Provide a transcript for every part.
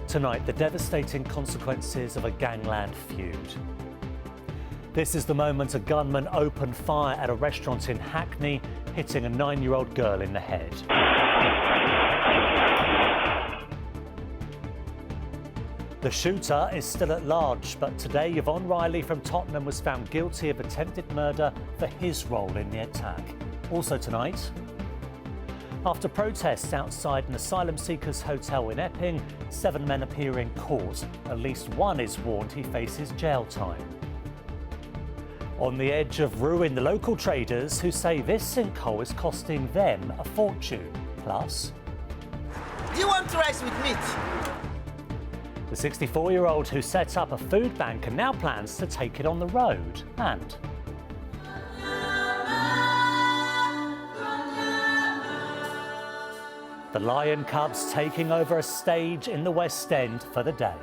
Tonight, the devastating consequences of a gangland feud. This is the moment a gunman opened fire at a restaurant in Hackney, hitting a 9-year-old girl in the head. The shooter is still at large, but today Yvonne Riley from Tottenham was found guilty of attempted murder for his role in the attack. Also tonight, after protests outside an asylum seekers hotel in Epping, 7 men appear in court. At least one is warned he faces jail time. On the edge of ruin, the local traders who say this sinkhole is costing them a fortune. Plus, do you want rice with meat? The 64-year-old who set up a food bank and now plans to take it on the road. And the Lion Cubs taking over a stage in the West End for the day.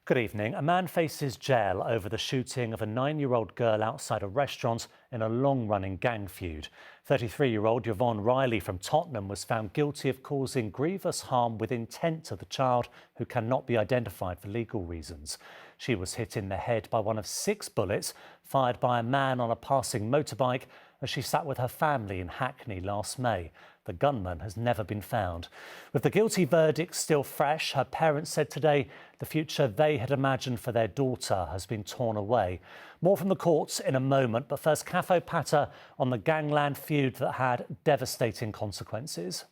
Good evening. A man faces jail over the shooting of a 9-year-old girl outside a restaurant in a long-running gang feud. 33-year-old Yvonne Riley from Tottenham was found guilty of causing grievous harm with intent to the child, who cannot be identified for legal reasons. She was hit in the head by one of 6 bullets fired by a man on a passing motorbike as she sat with her family in Hackney last May. The gunman has never been found. With the guilty verdict still fresh, her parents said today the future they had imagined for their daughter has been torn away. More from the courts in a moment, but first, Cafe Patter on the gangland feud that had devastating consequences.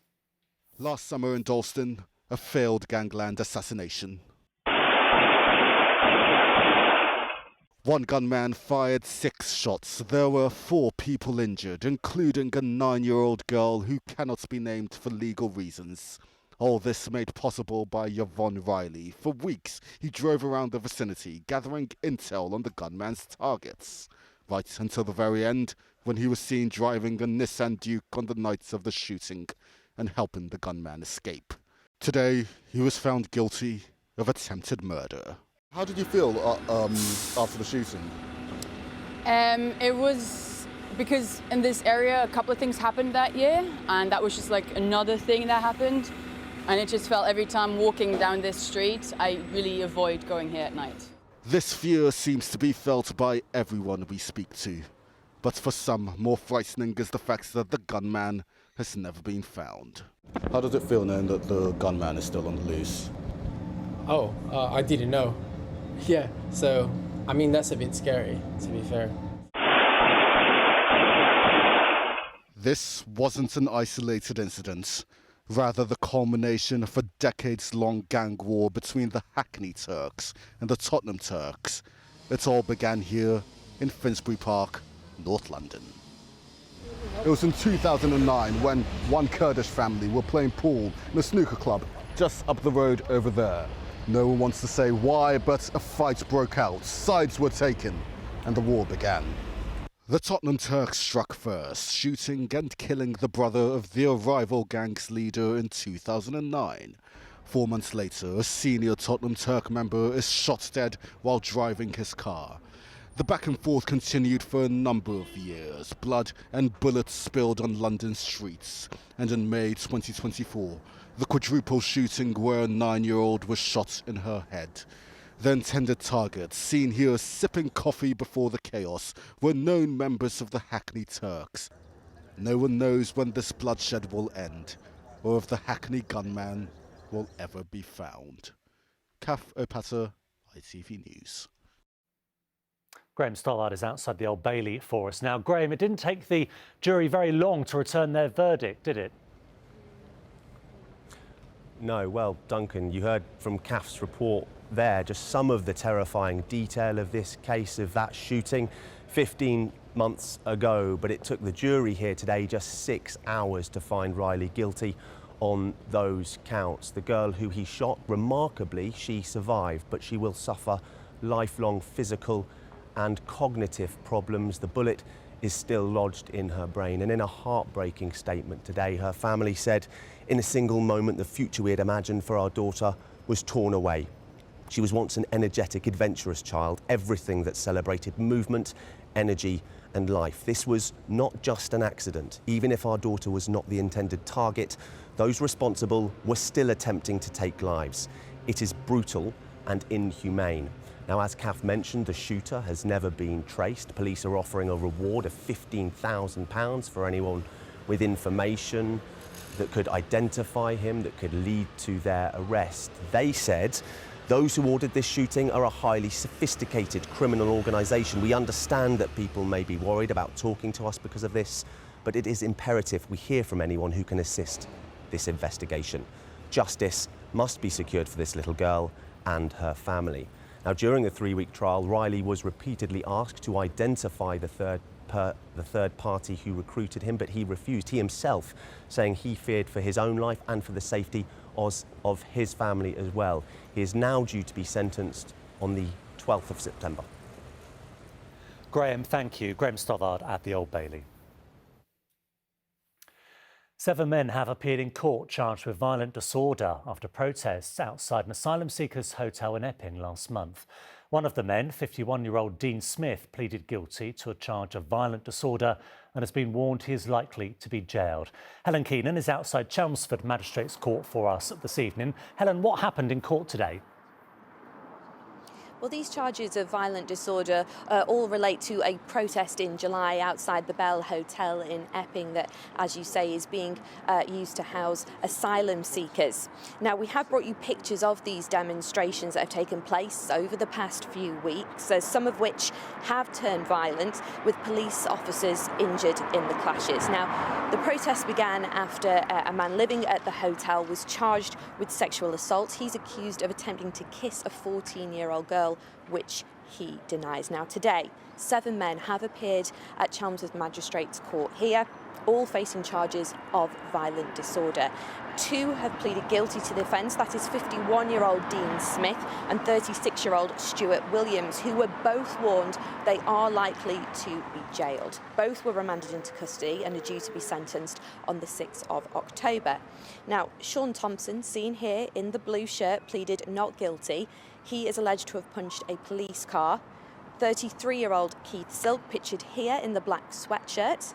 Last summer in Dalston, a failed gangland assassination. One gunman fired 6 shots. There were 4 people injured, including a 9-year-old girl who cannot be named for legal reasons. All this made possible by Yvonne Riley. For weeks, he drove around the vicinity, gathering intel on the gunman's targets. Right until the very end, when he was seen driving a Nissan Duke on the night of the shooting and helping the gunman escape. Today, he was found guilty of attempted murder. How did you feel after the shooting? It was because in this area a couple of things happened that year, and that was just like another thing that happened, and it just felt every time walking down this street I really avoid going here at night. This fear seems to be felt by everyone we speak to, but for some, more frightening is the fact that the gunman has never been found. How does it feel knowing that the gunman is still on the loose? I didn't know. Yeah, so, I mean, that's a bit scary, to be fair. This wasn't an isolated incident, rather the culmination of a decades-long gang war between the Hackney Turks and the Tottenham Turks. It all began here in Finsbury Park, North London. It was in 2009 when one Kurdish family were playing pool in a snooker club just up the road over there. No one wants to say why, but a fight broke out, sides were taken, and the war began. The Tottenham Turks struck first, shooting and killing the brother of their rival gang's leader in 2009. 4 months later, a senior Tottenham Turk member is shot dead while driving his car. The back and forth continued for a number of years. Blood and bullets spilled on London streets. And in May 2024, the quadruple shooting where a 9-year-old was shot in her head. The intended targets, seen here sipping coffee before the chaos, were known members of the Hackney Turks. No one knows when this bloodshed will end, or if the Hackney gunman will ever be found. Cafe Patter, ITV News. Graham Stollard is outside the Old Bailey for us now. Graham, it didn't take the jury very long to return their verdict, did it? No, well, Duncan, you heard from CAF's report there just some of the terrifying detail of this case, of that shooting 15 months ago, but it took the jury here today just 6 hours to find Riley guilty on those counts. The girl who he shot, remarkably, she survived, but she will suffer lifelong physical and cognitive problems. The bullet is still lodged in her brain, and in a heartbreaking statement today, her family said, in a single moment, the future we had imagined for our daughter was torn away. She was once an energetic, adventurous child, everything that celebrated movement, energy and life. This was not just an accident. Even if our daughter was not the intended target, those responsible were still attempting to take lives. It is brutal and inhumane. Now, as Kath mentioned, the shooter has never been traced. Police are offering a reward of £15,000 for anyone with information that could identify him, that could lead to their arrest. They said those who ordered this shooting are a highly sophisticated criminal organisation. We understand that people may be worried about talking to us because of this, but it is imperative we hear from anyone who can assist this investigation. Justice must be secured for this little girl and her family. Now, during the 3-week trial, Riley was repeatedly asked to identify the third party who recruited him, but he refused. He himself saying he feared for his own life and for the safety of his family as well. He is now due to be sentenced on the 12th of September. Graham, thank you. Graham Stothard at the Old Bailey. 7 men have appeared in court charged with violent disorder after protests outside an asylum seekers' hotel in Epping last month. One of the men, 51-year-old Dean Smith, pleaded guilty to a charge of violent disorder and has been warned he is likely to be jailed. Helen Keenan is outside Chelmsford Magistrates Court for us this evening. Helen, what happened in court today? Well, these charges of violent disorder all relate to a protest in July outside the Bell Hotel in Epping that, as you say, is being used to house asylum seekers. Now, we have brought you pictures of these demonstrations that have taken place over the past few weeks, some of which have turned violent, with police officers injured in the clashes. Now, the protest began after a man living at the hotel was charged with sexual assault. He's accused of attempting to kiss a 14-year-old girl, which he denies. Now, today, 7 men have appeared at Chelmsford Magistrates Court here, all facing charges of violent disorder. 2 have pleaded guilty to the offence, that is 51-year-old Dean Smith and 36-year-old Stuart Williams, who were both warned they are likely to be jailed. Both were remanded into custody and are due to be sentenced on the 6th of October. Now, Sean Thompson, seen here in the blue shirt, pleaded not guilty. He is alleged to have punched a police car. 33-year-old Keith Silk, pictured here in the black sweatshirt,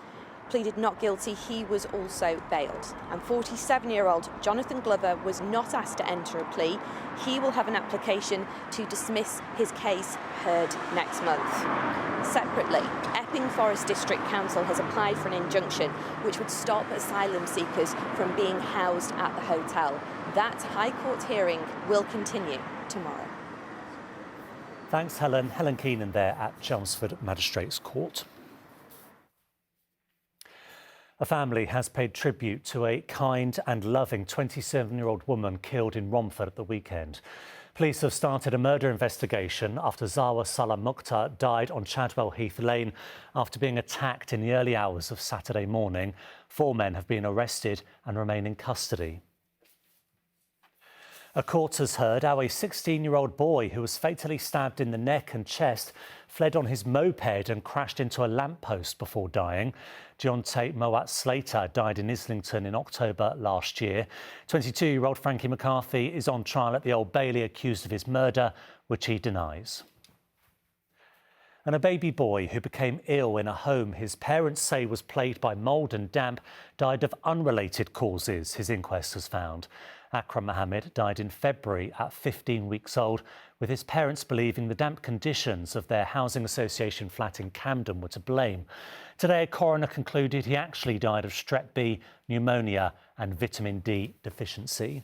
pleaded not guilty. He was also bailed. And 47-year-old Jonathan Glover was not asked to enter a plea. He will have an application to dismiss his case heard next month. Separately, Epping Forest District Council has applied for an injunction which would stop asylum seekers from being housed at the hotel. That High Court hearing will continue tomorrow. Thanks, Helen. Helen Keenan there at Chelmsford Magistrates Court. A family has paid tribute to a kind and loving 27-year-old woman killed in Romford at the weekend. Police have started a murder investigation after Zawa Salah Mukhtar died on Chadwell Heath Lane after being attacked in the early hours of Saturday morning. 4 men have been arrested and remain in custody. A court has heard how a 16-year-old boy who was fatally stabbed in the neck and chest fled on his moped and crashed into a lamppost before dying. Deontay Moat Slater died in Islington in October last year. 22-year-old Frankie McCarthy is on trial at the Old Bailey accused of his murder, which he denies. And a baby boy who became ill in a home his parents say was plagued by mould and damp died of unrelated causes, his inquest has found. Akram Mohammed died in February at 15 weeks old, with his parents believing the damp conditions of their housing association flat in Camden were to blame. Today, a coroner concluded he actually died of strep B, pneumonia and vitamin D deficiency.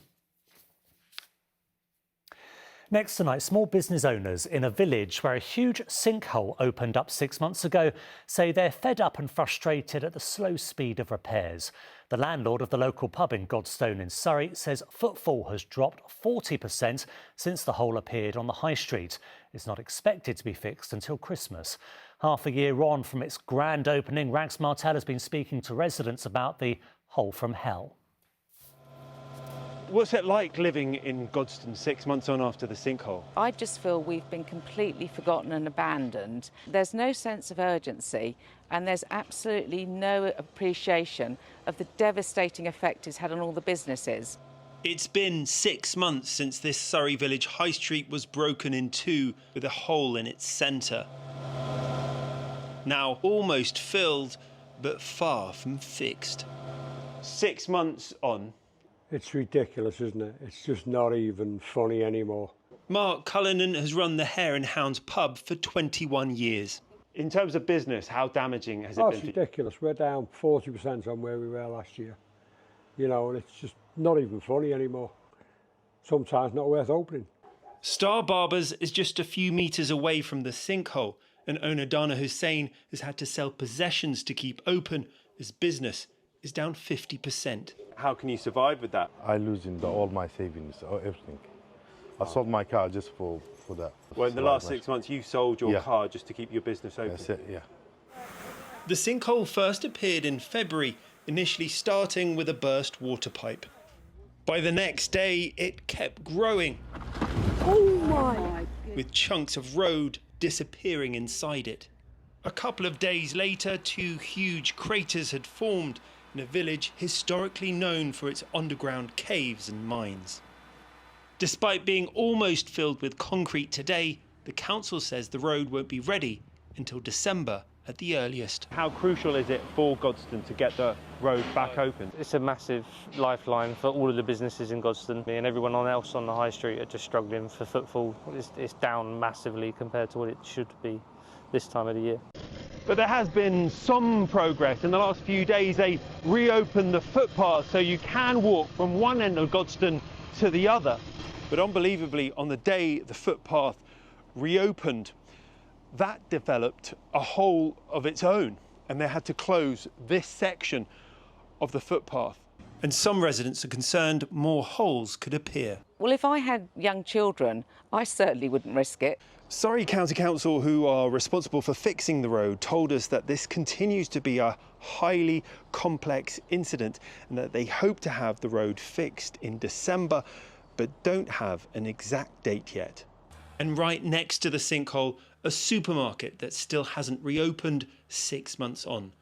Next tonight, small business owners in a village where a huge sinkhole opened up 6 months ago say they're fed up and frustrated at the slow speed of repairs. The landlord of the local pub in Godstone in Surrey says footfall has dropped 40% since the hole appeared on the high street. It's not expected to be fixed until Christmas. Half a year on from its grand opening, Rags Martell has been speaking to residents about the hole from hell. What's it like living in Godstone 6 months on after the sinkhole? I just feel we've been completely forgotten and abandoned. There's no sense of urgency and there's absolutely no appreciation of the devastating effect it's had on all the businesses. It's been 6 months since this Surrey village high street was broken in two with a hole in its centre. now almost filled, but far from fixed. 6 months on. It's ridiculous, isn't it? It's just not even funny anymore. Mark Cullinan has run the Hare and Hounds pub for 21 years. In terms of business, how damaging has it been? It's ridiculous. We're down 40% on where we were last year. You know, and it's just not even funny anymore. Sometimes not worth opening. Star Barbers is just a few metres away from the sinkhole, and owner Dana Hussain has had to sell possessions to keep open as business is down 50%. How can you survive with that? I losing all my savings, everything. I sold my car just for that. Well, in the last 6 months, you sold your car just to keep your business open. That's it, yeah. The sinkhole first appeared in February, initially starting with a burst water pipe. By the next day, it kept growing. Oh my! With chunks of road disappearing inside it. A couple of days later, 2 huge craters had formed in a village historically known for its underground caves and mines. Despite being almost filled with concrete today, the council says the road won't be ready until December at the earliest. How crucial is it for Godstone to get the road back open? It's a massive lifeline for all of the businesses in Godstone, and everyone else on the high street are just struggling for footfall. It's down massively compared to what it should be this time of the year. But there has been some progress. In the last few days, they reopened the footpath so you can walk from one end of Godstone to the other. But unbelievably, on the day the footpath reopened, that developed a hole of its own, and they had to close this section of the footpath. And some residents are concerned more holes could appear. Well, if I had young children, I certainly wouldn't risk it. Surrey County Council, who are responsible for fixing the road, told us that this continues to be a highly complex incident and that they hope to have the road fixed in December, but don't have an exact date yet. And right next to the sinkhole, a supermarket that still hasn't reopened 6 months on.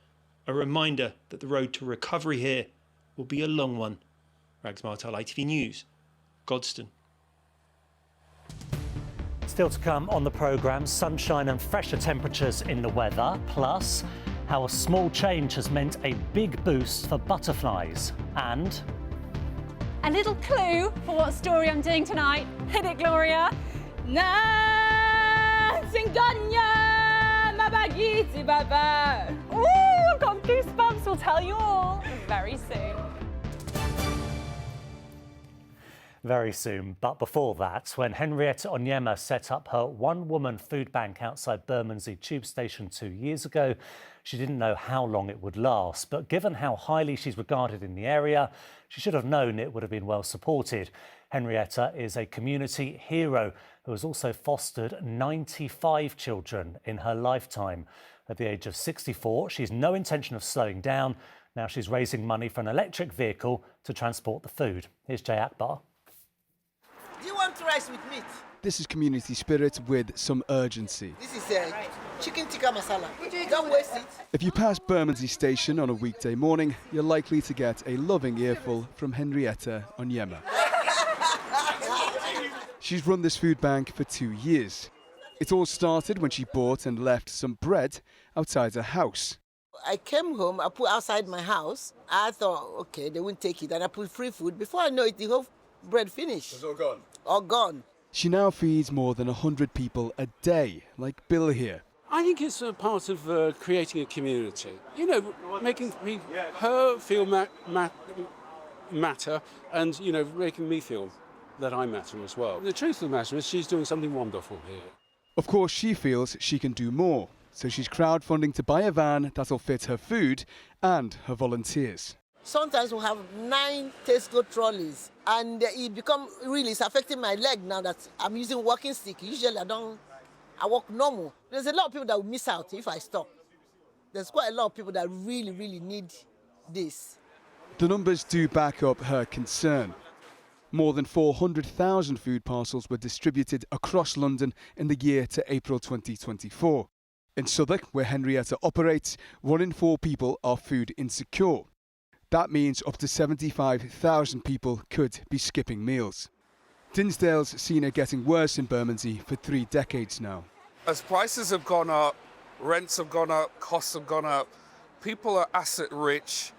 A reminder that the road to recovery here will be a long one. Rags Martel, ITV News, Godstone. Still to come on the programme, sunshine and fresher temperatures in the weather, plus how a small change has meant a big boost for butterflies, and A little clue for what story I'm doing tonight. Hit it, Gloria. Baba. Ooh, I've got goosebumps. We'll tell you all very soon. very soon. But before that, when Henrietta Onyema set up her one-woman food bank outside Bermondsey Tube Station 2 years ago, she didn't know how long it would last. But given how highly she's regarded in the area, she should have known it would have been well supported. Henrietta is a community hero who has also fostered 95 children in her lifetime. At the age of 64, she's no intention of slowing down. Now she's raising money for an electric vehicle to transport the food. Here's Jay Akbar. Do you want rice with meat? This is community spirit with some urgency. This is chicken tikka masala. Don't waste it. If you pass Bermondsey Station on a weekday morning, you're likely to get a loving earful from Henrietta Onyema. She's run this food bank for 2 years. It all started when she bought and left some bread outside her house. I came home, I put outside my house. I thought, okay, they won't take it. And I put free food. Before I know it, the whole bread finished. It's all gone? All gone. She now feeds more than 100 people a day, like Bill here. I think it's a part of creating a community. You know, making her feel matter and, you know, making me feel that I matter as well. The truth of the matter is she's doing something wonderful here. Of course, she feels she can do more. So she's crowdfunding to buy a van that'll fit her food and her volunteers. Sometimes we'll have 9 Tesco trolleys, and it's affecting my leg now that I'm using walking stick. Usually I walk normal. There's a lot of people that will miss out if I stop. There's quite a lot of people that really, really need this. The numbers do back up her concern. More than 400,000 food parcels were distributed across London in the year to April 2024. In Southwark, where Henrietta operates, 1 in 4 people are food insecure. That means up to 75,000 people could be skipping meals. Dinsdale's seen it getting worse in Bermondsey for 3 decades now. As prices have gone up, Rents have gone up, costs have gone up. People are asset rich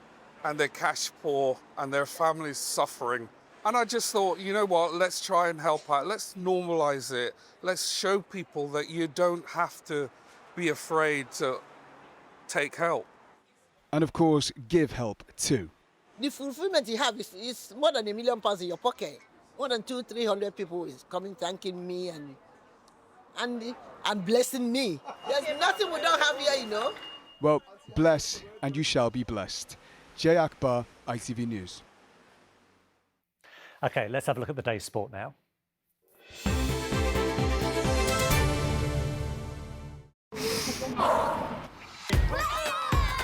and they're cash poor and their families suffering. And I just thought, you know what, let's try and help out. Let's normalise it. Let's show people that you don't have to be afraid to take help. And of course, give help too. The fulfillment you have is more than £1 million in your pocket. More than 200-300 people is coming thanking me and blessing me. There's nothing we don't have here, you know. Well, bless and you shall be blessed. Jay Akbar, ITV News. OK, let's have a look at the day's sport now.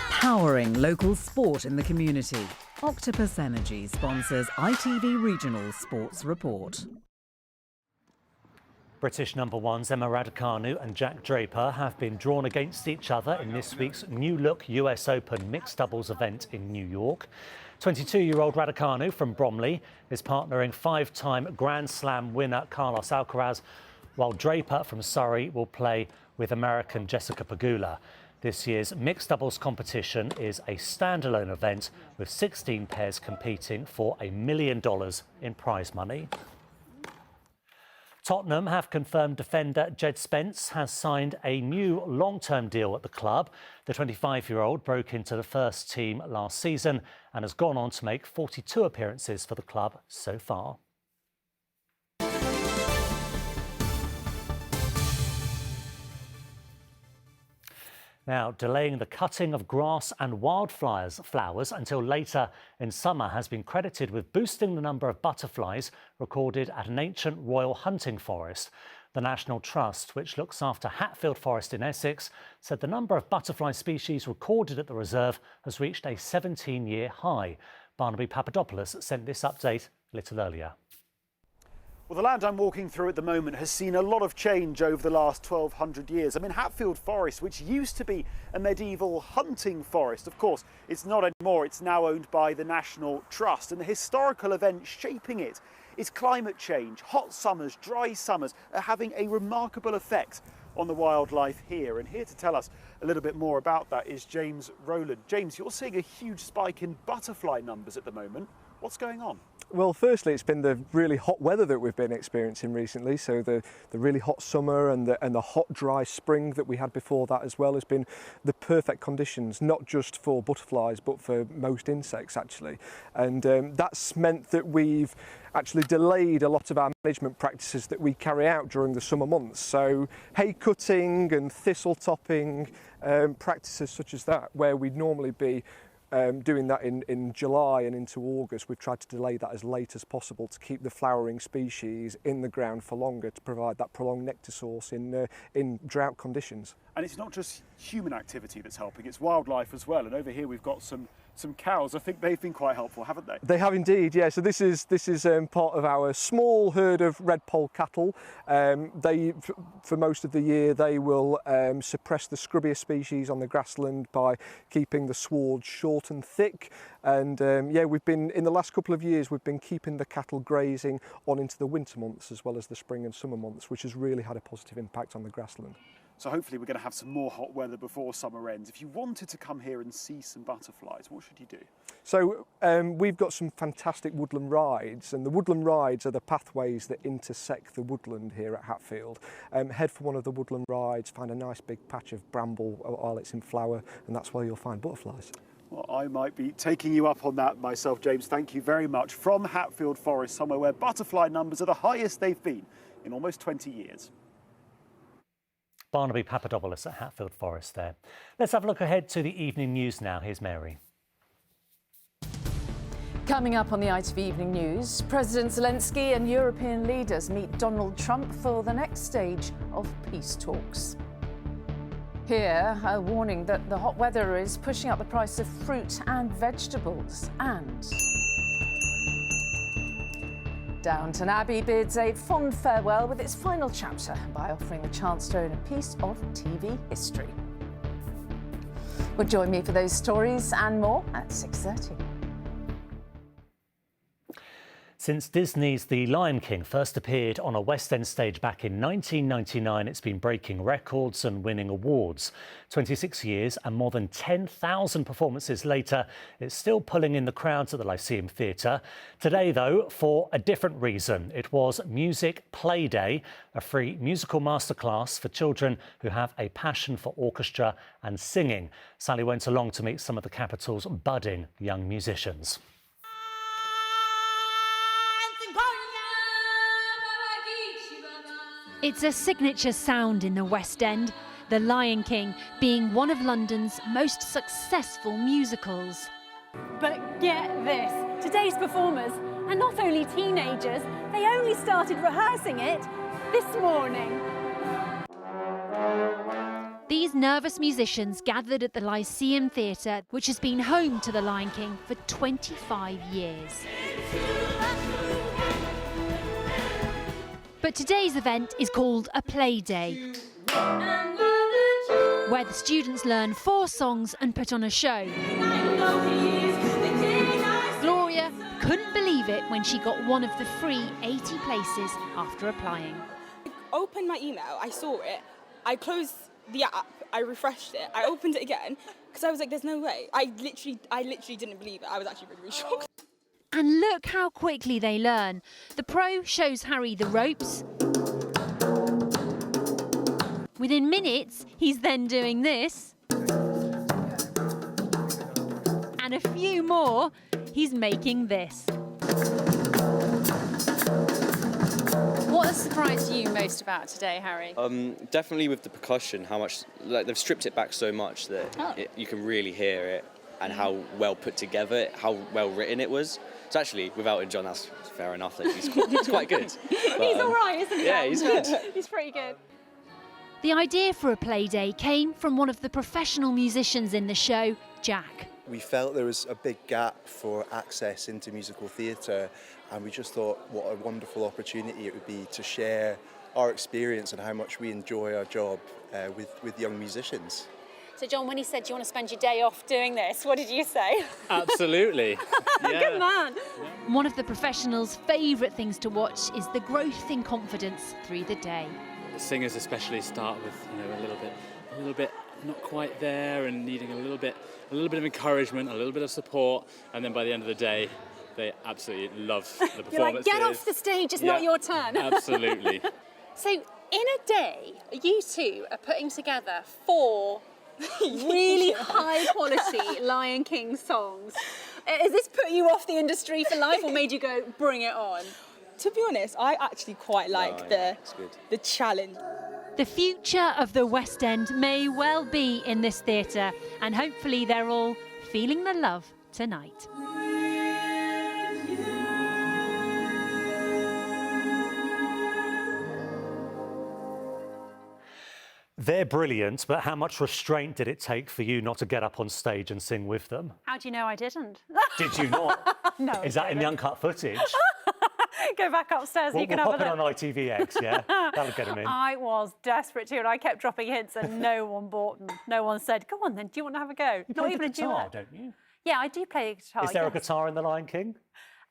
Powering local sport in the community. Octopus Energy sponsors ITV Regional Sports Report. British number ones Emma Raducanu and Jack Draper have been drawn against each other in this week's New Look US Open mixed doubles event in New York. 22-year-old Raducanu from Bromley is partnering five-time Grand Slam winner Carlos Alcaraz, while Draper from Surrey will play with American Jessica Pegula. This year's mixed doubles competition is a standalone event with 16 pairs competing for $1 million in prize money. Tottenham have confirmed defender Jed Spence has signed a new long-term deal at the club. The 25-year-old broke into the first team last season and has gone on to make 42 appearances for the club so far. Now, delaying the cutting of grass and wildflowers until later in summer has been credited with boosting the number of butterflies recorded at an ancient royal hunting forest. The National Trust, which looks after Hatfield Forest in Essex, said the number of butterfly species recorded at the reserve has reached a 17-year high. Barnaby Papadopoulos sent this update a little earlier. Well, the land I'm walking through at the moment has seen a lot of change over the last 1,200 years. I'm in Hatfield Forest, which used to be a medieval hunting forest. Of course, it's not anymore. It's now owned by the National Trust. And the historical event shaping it is climate change. Hot summers, dry summers are having a remarkable effect on the wildlife here. And here to tell us a little bit more about that is James Rowland. James, you're seeing a huge spike in butterfly numbers at the moment. What's going on? Well, firstly, it's been the really hot weather that we've been experiencing recently. So the really hot summer and the hot, dry spring that we had before that as well has been the perfect conditions, not just for butterflies, but for most insects, actually. And that's meant that we've actually delayed a lot of our management practices that we carry out during the summer months. So hay cutting and thistle topping, practices such as that, where we'd normally be doing that in July and into August, we've tried to delay that as late as possible to keep the flowering species in the ground for longer, to provide that prolonged nectar source in drought conditions. And it's not just human activity that's helping, it's wildlife as well. And over here we've got some cows. I think they've been quite helpful, haven't they? They have indeed, yeah. So this is part of our small herd of red poll cattle. For most of the year, they will suppress the scrubbier species on the grassland by keeping the sward short and thick. And we've been, in the last couple of years, we've been keeping the cattle grazing on into the winter months as well as the spring and summer months, which has really had a positive impact on the grassland. So hopefully we're going to have some more hot weather before summer ends. If you wanted to come here and see some butterflies, what should you do? So we've got some fantastic woodland rides, and the woodland rides are the pathways that intersect the woodland here at Hatfield. Head for one of the woodland rides, find a nice big patch of bramble while it's in flower, and that's where you'll find butterflies. Well, I might be taking you up on that myself, James. Thank you very much. From Hatfield Forest, somewhere where butterfly numbers are the highest they've been in almost 20 years. Barnaby Papadopoulos at Hatfield Forest there. Let's have a look ahead to the evening news now. Here's Mary. Coming up on the ITV Evening News, President Zelensky and European leaders meet Donald Trump for the next stage of peace talks. Here, a warning that the hot weather is pushing up the price of fruit and vegetables. And Downton Abbey bids a fond farewell with its final chapter by offering the chance to own a piece of TV history. Well, join me for those stories and more at 6:30. Since Disney's The Lion King first appeared on a West End stage back in 1999, it's been breaking records and winning awards. 26 years and more than 10,000 performances later, it's still pulling in the crowds at the Lyceum Theatre. Today, though, for a different reason. It was Music Play Day, a free musical masterclass for children who have a passion for orchestra and singing. Sally went along to meet some of the capital's budding young musicians. It's a signature sound in the West End, The Lion King being one of London's most successful musicals. But get this, today's performers are not only teenagers, they only started rehearsing it this morning. These nervous musicians gathered at the Lyceum Theatre, which has been home to The Lion King for 25 years. But today's event is called a play day, where the students learn 4 songs and put on a show. Gloria couldn't believe it when she got one of the free 80 places after applying. I opened my email, I saw it, I closed the app, I refreshed it, I opened it again, because I was like, there's no way. I literally didn't believe it. I was actually really shocked. And look how quickly they learn. The pro shows Harry the ropes. Within minutes, he's then doing this. And a few more, he's making this. What has surprised you most about today, Harry? Definitely with the percussion, how much they've stripped it back so much that you can really hear it, and how well put together, how well written it was. So actually, without John, that's fair enough. That he's quite good. But, He's all right, isn't he? Yeah, he's good. He's pretty good. The idea for a play day came from one of the professional musicians in the show, Jack. We felt there was a big gap for access into musical theatre, and we just thought what a wonderful opportunity it would be to share our experience and how much we enjoy our job with young musicians. So, John, when he said, do you want to spend your day off doing this, what did you say? Absolutely. Good man. One of the professionals' favourite things to watch is the growth in confidence through the day. Singers especially start with, a little bit not quite there and needing a little bit of encouragement, a little bit of support, and then by the end of the day, they absolutely love the performance. You're like, get off the stage, it's not your turn. Absolutely. So, in a day, you two are putting together 4 really high-quality Lion King songs. Has this put you off the industry for life, or made you go, bring it on? To be honest, I actually quite like the challenge. The future of the West End may well be in this theatre, and hopefully they're all feeling the love tonight. They're brilliant, but how much restraint did it take for you not to get up on stage and sing with them? How do you know I didn't? Did you not? No. Is that in the uncut footage? Go back upstairs and you can we'll have pop a it look. on ITVX, yeah? That'll get them in. I was desperate to, and I kept dropping hints and no one bought them. No one said, go on then, do you want to have a go? You Not play even the a guitar, duet. don't you? Yeah, I do play a guitar. Is there a yes. guitar in The Lion King?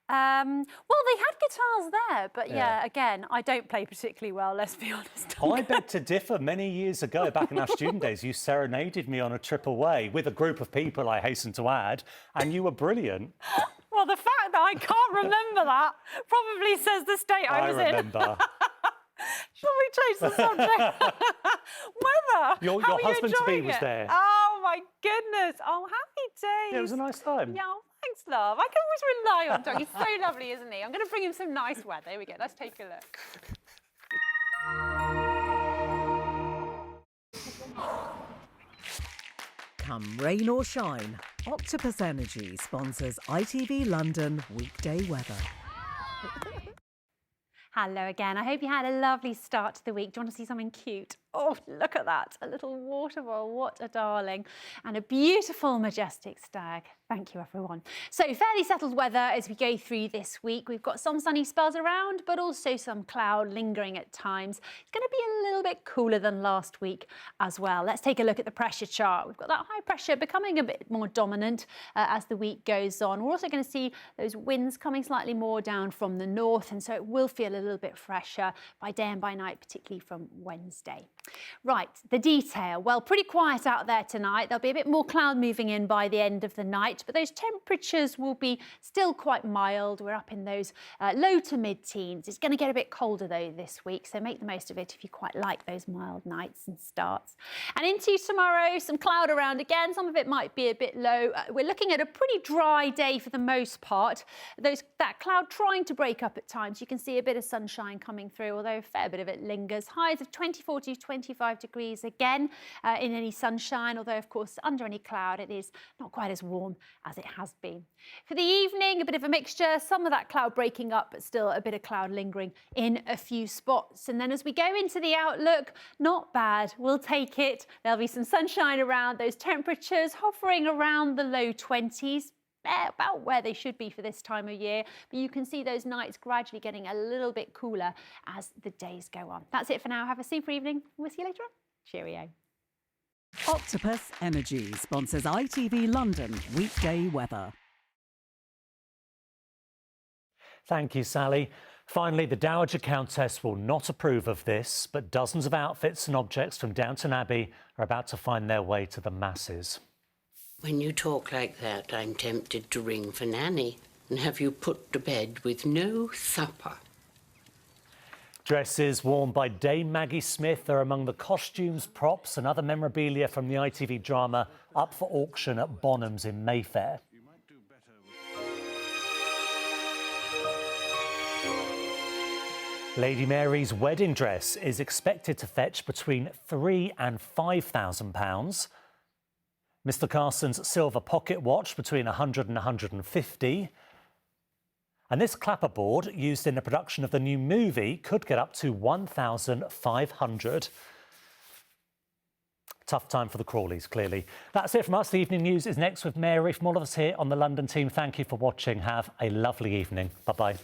Well, they had guitars there, but Yeah. yeah, again, I don't play particularly well, let's be honest. I beg to differ. Many years ago, back in our student days, you serenaded me on a trip away with a group of people, I hasten to add, and you were brilliant. Well, the fact that I can't remember that probably says the state I was remember. Shall we change the subject? Weather. Your How are you husband-to-be enjoying was it? there. Oh my goodness! Oh, happy days. Yeah, it was a nice time. Yeah, oh, thanks, love. I can always rely on Doug. He's so lovely, isn't he? I'm going to bring him some nice weather. Here we go. Let's take a look. Come rain or shine, Octopus Energy sponsors ITV London weekday weather. Hello again. I hope you had a lovely start to the week. Do you want to see something cute? Oh, look at that, a little water vole, what a darling. And a beautiful, majestic stag. Thank you, everyone. So fairly settled weather as we go through this week. We've got some sunny spells around, but also some cloud lingering at times. It's going to be a little bit cooler than last week as well. Let's take a look at the pressure chart. We've got that high pressure becoming a bit more dominant as the week goes on. We're also going to see those winds coming slightly more down from the north, and so it will feel a little bit fresher by day and by night, particularly from Wednesday. Right, the detail. Well, pretty quiet out there tonight. There'll be a bit more cloud moving in by the end of the night, but those temperatures will be still quite mild. We're up in those low to mid-teens. It's going to get a bit colder though this week, so make the most of it if you quite like those mild nights and starts. And into tomorrow, some cloud around again. Some of it might be a bit low. We're looking at a pretty dry day for the most part. That cloud trying to break up at times. You can see a bit of sunshine coming through, although a fair bit of it lingers. Highs of 24 to 25 degrees again in any sunshine, although of course under any cloud it is not quite as warm as it has been. For the evening, a bit of a mixture, some of that cloud breaking up, but still a bit of cloud lingering in a few spots. And then as we go into the outlook, not bad, we'll take it. There'll be some sunshine around, those temperatures hovering around the low 20s. About where they should be for this time of year, but you can see those nights gradually getting a little bit cooler as the days go on. That's it for now. Have a super evening. We'll see you later on. Cheerio. Octopus Energy sponsors ITV London weekday weather. Thank you, Sally. Finally, the Dowager Countess will not approve of this, but dozens of outfits and objects from Downton Abbey are about to find their way to the masses. When you talk like that, I'm tempted to ring for Nanny and have you put to bed with no supper. Dresses worn by Dame Maggie Smith are among the costumes, props and other memorabilia from the ITV drama up for auction at Bonhams in Mayfair. Lady Mary's wedding dress is expected to fetch between £3,000 and £5,000. Mr Carson's silver pocket watch between 100 and 150. And this clapperboard used in the production of the new movie could get up to 1,500. Tough time for the Crawleys, clearly. That's it from us. The evening news is next with Mary. From all of us here on the London team, thank you for watching. Have a lovely evening. Bye-bye.